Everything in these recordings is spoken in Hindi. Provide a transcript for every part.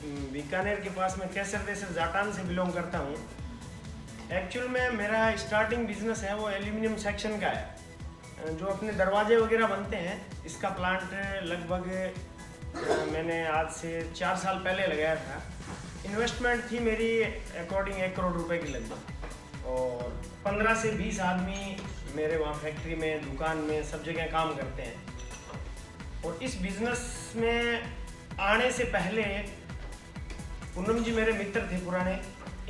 बीकानेर के पास में केसर देसर जाटान से बिलोंग करता हूँ। एक्चुअल में मेरा स्टार्टिंग बिजनेस है वो एल्यूमिनियम सेक्शन का है, जो अपने दरवाजे वगैरह बनते हैं। इसका प्लांट लगभग मैंने आज से 4 साल पहले लगाया था। इन्वेस्टमेंट थी मेरी अकॉर्डिंग 1 करोड़ रुपए की लगभग, और 15 से 20 आदमी मेरे वहाँ फैक्ट्री में, दुकान में, सब जगह काम करते हैं। और इस बिज़नेस में आने से पहले पूनम जी मेरे मित्र थे पुराने,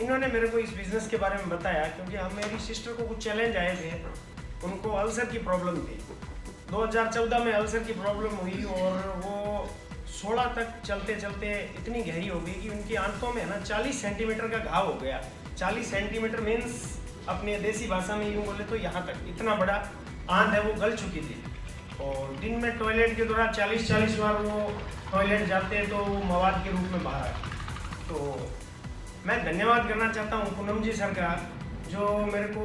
इन्होंने मेरे को इस बिज़नेस के बारे में बताया, क्योंकि हम मेरी सिस्टर को कुछ चैलेंज आए थे। उनको अल्सर की प्रॉब्लम थी, 2014 में अल्सर की प्रॉब्लम हुई, और वो 16 तक चलते चलते इतनी गहरी हो गई कि उनकी आंतों में ना 40 सेंटीमीटर का घाव हो गया। 40 सेंटीमीटर मीन्स अपने देसी भाषा में यूँ बोले तो यहाँ तक इतना बड़ा आंत है, वो गल चुकी थी। और दिन में टॉयलेट के दौरान 40 बार वो टॉयलेट जाते तो वो मवाद के रूप में बाहर आए। तो मैं धन्यवाद करना चाहता हूँ पूनम जी सर का, जो मेरे को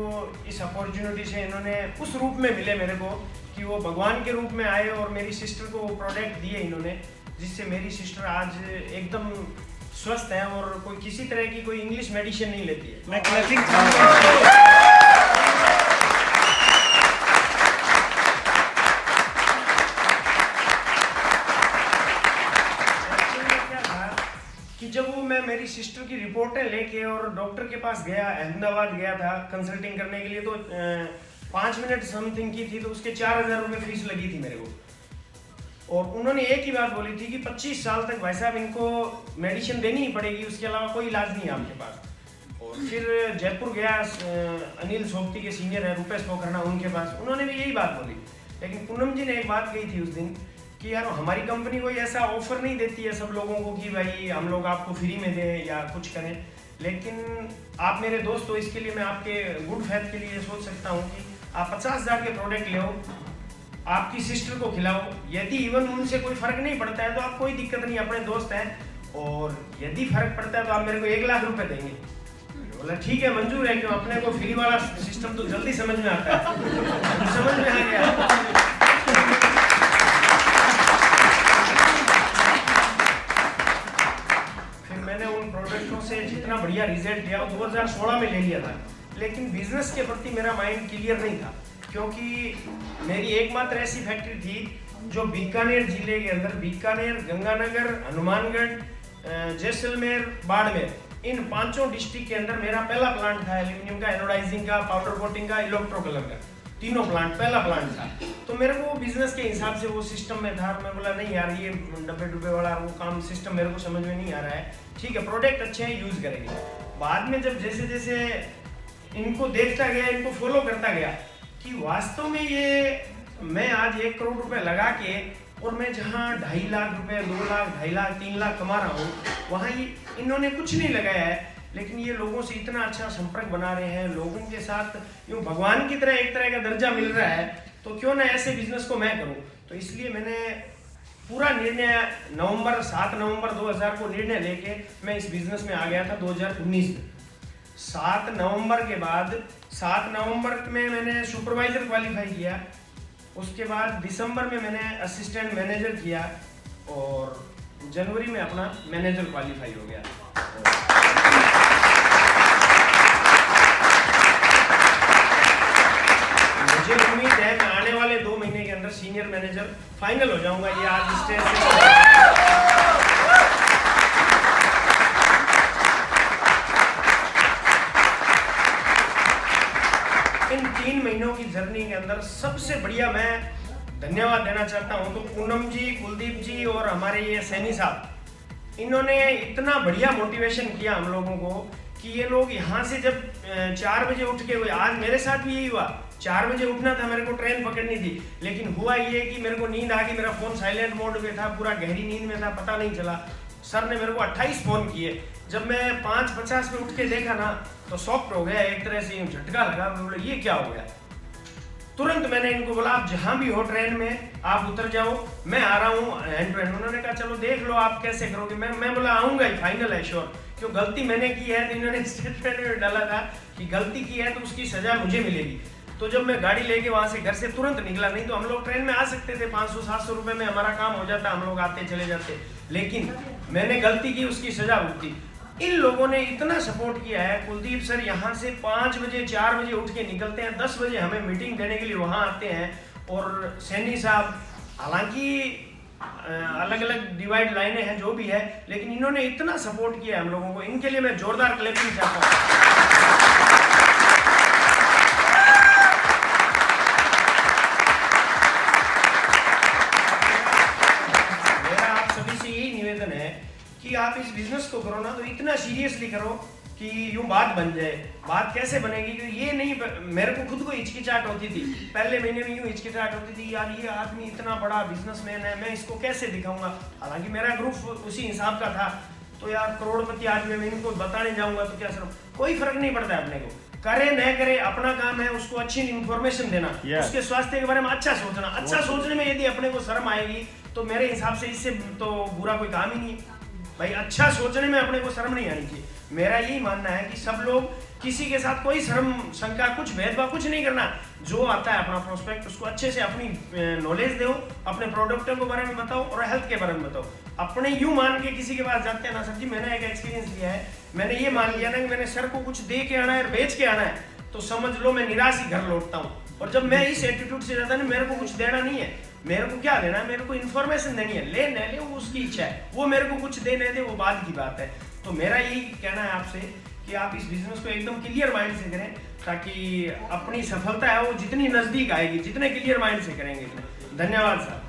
इस अपॉर्चुनिटी से इन्होंने उस रूप में मिले मेरे को कि वो भगवान के रूप में आए, और मेरी सिस्टर को वो प्रोडक्ट दिए इन्होंने, जिससे मेरी सिस्टर आज एकदम स्वस्थ है और कोई किसी तरह की कोई इंग्लिश मेडिसिन नहीं लेती है। मैं क्लैपिंग कि जब वो मैं मेरी सिस्टर की रिपोर्टें लेके और डॉक्टर के पास गया, अहमदाबाद गया था कंसल्टिंग करने के लिए, तो 5 मिनट समथिंग की थी, तो उसके 4000 रुपये फीस लगी थी मेरे को। और उन्होंने एक ही बात बोली थी कि 25 साल तक भाई साहब इनको मेडिसिन देनी ही पड़ेगी, उसके अलावा कोई इलाज नहीं है आपके पास। और फिर जयपुर गया, अनिल सोबती के सीनियर है रूपेश पोखरना, उनके पास, उन्होंने भी यही बात बोली। लेकिन पूनम जी ने एक बात कही थी उस दिन कि यार हमारी कंपनी कोई ऐसा ऑफर नहीं देती है सब लोगों को कि भाई हम लोग आपको फ्री में दें या कुछ करें, लेकिन आप मेरे दोस्त हो, इसके लिए मैं आपके गुड फेथ के लिए सोच सकता हूँ कि आप 50,000 के प्रोडक्ट ले, आपकी सिस्टर को खिलाओ। यदि इवन उनसे कोई फर्क नहीं पड़ता है तो आप कोई दिक्कत नहीं, अपने दोस्त हैं, और यदि फर्क पड़ता है तो आप मेरे को 1 लाख रुपए देंगे। बोला ठीक है, मंजूर है, क्यों अपने को फ्री वाला सिस्टम तो जल्दी समझ में आता है। समझ में आ गया। से जितना बढ़िया रिजल्ट दिया 2016 में ले लिया था, लेकिन बिजनेस के प्रति मेरा माइंड क्लियर नहीं था, क्योंकि मेरी एकमात्र ऐसी फैक्ट्री थी जो बीकानेर जिले के अंदर, बीकानेर, गंगानगर, हनुमानगढ़, जैसलमेर, बाड़मेर, इन 5 डिस्ट्रिक्ट के अंदर मेरा पहला प्लांट था एल्यूमिनियम का, एनोडाइजिंग का, पाउडर कोटिंग का, इलेक्ट्रो कलर का, तीनों प्लांट, पहला प्लांट था। तो मेरे को बिजनेस के हिसाब से वो सिस्टम में था, मैं बोला नहीं यार ये डब्बे वाला वो काम सिस्टम मेरे को समझ में नहीं आ रहा है, ठीक है प्रोडक्ट अच्छे हैं, यूज करेंगे। बाद में जब जैसे जैसे इनको देखता गया, इनको फॉलो करता गया कि वास्तव में ये मैं आज 1 करोड़ रुपए लगा के, और मैं जहाँ 2.5 लाख रुपए, 2 लाख, 2.5 लाख, 3 लाख कमा रहा हूँ, वहाँ ये इन्होंने कुछ नहीं लगाया है, लेकिन ये लोगों से इतना अच्छा संपर्क बना रहे हैं, लोगों के साथ यूँ भगवान की तरह एक तरह का दर्जा मिल रहा है, तो क्यों ना ऐसे बिजनेस को मैं करूँ। तो इसलिए मैंने पूरा निर्णय 7 नवंबर 2000 को निर्णय लेके मैं इस बिजनेस में आ गया था 2019 में। 7 नवंबर के बाद 7 नवंबर में मैंने सुपरवाइजर क्वालिफाई किया, उसके बाद दिसंबर में मैंने असिस्टेंट मैनेजर किया, और जनवरी में अपना मैनेजर क्वालिफाई हो गया। मुझे उम्मीद है मैं आने वाले 2 महीने के अंदर सीनियर मैनेजर फाइनल हो जाऊंगा। ये आज स्टेज से इन 3 महीनों की जर्नी के अंदर सबसे बढ़िया मैं धन्यवाद देना चाहता हूं तो पूनम जी, कुलदीप जी और हमारे ये सैनी साहब, इन्होंने इतना बढ़िया मोटिवेशन किया हम लोगों को कि ये लोग यहाँ से जब 4 बजे उठ के, आज मेरे साथ भी यही हुआ, 4 बजे उठना था, मेरे को ट्रेन पकड़नी थी, लेकिन हुआ ये कि मेरे को नींद आ गई, मेरा फोन साइलेंट मोड में था, पूरा गहरी नींद में था, पता नहीं चला। सर ने मेरे को 28 फोन किए, जब मैं 5:50 में उठ के देखा ना तो शॉक्ड हो गया, एक तरह से झटका लगा, मैं बोला ये क्या हो गया। तुरंत मैंने इनको बोला आप जहां भी हो ट्रेन में आप उतर जाओ, मैं आ रहा हूँ हैंड टू हैंड। उन्होंने कहा चलो देख लो आप कैसे करोगे। मैं बोला आऊंगा ही, फाइनल है, श्योर, क्यों गलती मैंने की है तो इन्होंने स्टेटमेंट में डाला था कि गलती की है तो उसकी सजा मुझे मिलेगी। तो जब मैं गाड़ी लेके वहां से घर से तुरंत निकला, नहीं तो हम लोग ट्रेन में आ सकते थे, 500-700 रुपए में हमारा काम हो जाता, हम लोग आते चले जाते, लेकिन मैंने गलती की, उसकी सजा भुगती। इन लोगों ने इतना सपोर्ट किया है। कुलदीप सर यहाँ से 5 बजे 4 बजे उठ के निकलते हैं, 10 बजे हमें मीटिंग देने के लिए वहाँ आते हैं। और सैनी साहब, हालांकि अलग अलग डिवाइड लाइनें हैं जो भी है, लेकिन इन्होंने इतना सपोर्ट किया हम लोगों को, इनके लिए मैं जोरदार क्लैपिंग चाहता हूँ। मेरा आप सभी से यही निवेदन है कि आप इस बिजनेस को करो ना तो इतना सीरियसली करो कि यूं बात बन जाए। बात कैसे बनेगी कि ये नहीं, मेरे को खुद को हिचकिचाहट होती थी पहले महीने में, यूं हिचकिचाहट होती थी यार ये आदमी इतना बड़ा बिजनेसमैन है, मैं इसको कैसे दिखाऊंगा। हालांकि मेरा ग्रुप उसी हिसाब का था, तो यार करोड़पति आदमी मैं इनको बताने जाऊंगा तो क्या करूं। कोई फर्क नहीं पड़ता है अपने को, करे न करे अपना काम है उसको अच्छी इंफॉर्मेशन देना, उसके स्वास्थ्य के बारे में अच्छा सोचना। अच्छा सोचने में यदि अपने को शर्म आएगी तो मेरे हिसाब से इससे तो बुरा कोई काम ही नहीं है भाई। अच्छा सोचने में अपने को शर्म नहीं आनी चाहिए। मेरा यही मानना है कि सब लोग, किसी के साथ कोई शर्म शंका कुछ भेदभाव कुछ नहीं करना। जो आता है अपना प्रोस्पेक्ट उसको अच्छे से अपनी नॉलेज दो, अपने प्रोडक्टों के बारे में बताओ और हेल्थ के बारे में बताओ। अपने यूं मान के किसी के पास जाते हैं ना सर जी, मैंने एक एक्सपीरियंस लिया है, मैंने ये मान लिया ना कि मैंने सर को कुछ दे के आना है और बेच के आना है, तो समझ लो मैं निराश ही घर लौटता हूँ। और जब मैं इस एटीट्यूड से जाता है, मेरे को कुछ देना नहीं है, मेरे को क्या देना है, मेरे को इन्फॉर्मेशन देनी है, ले न ले वो उसकी इच्छा है, वो मेरे को कुछ दे न दे वो बात की बात है। तो मेरा यही कहना है आपसे कि आप इस बिजनेस को एकदम क्लियर माइंड से करें, ताकि अपनी सफलता है वो जितनी नजदीक आएगी, जितने क्लियर माइंड से करेंगे। धन्यवाद साहब।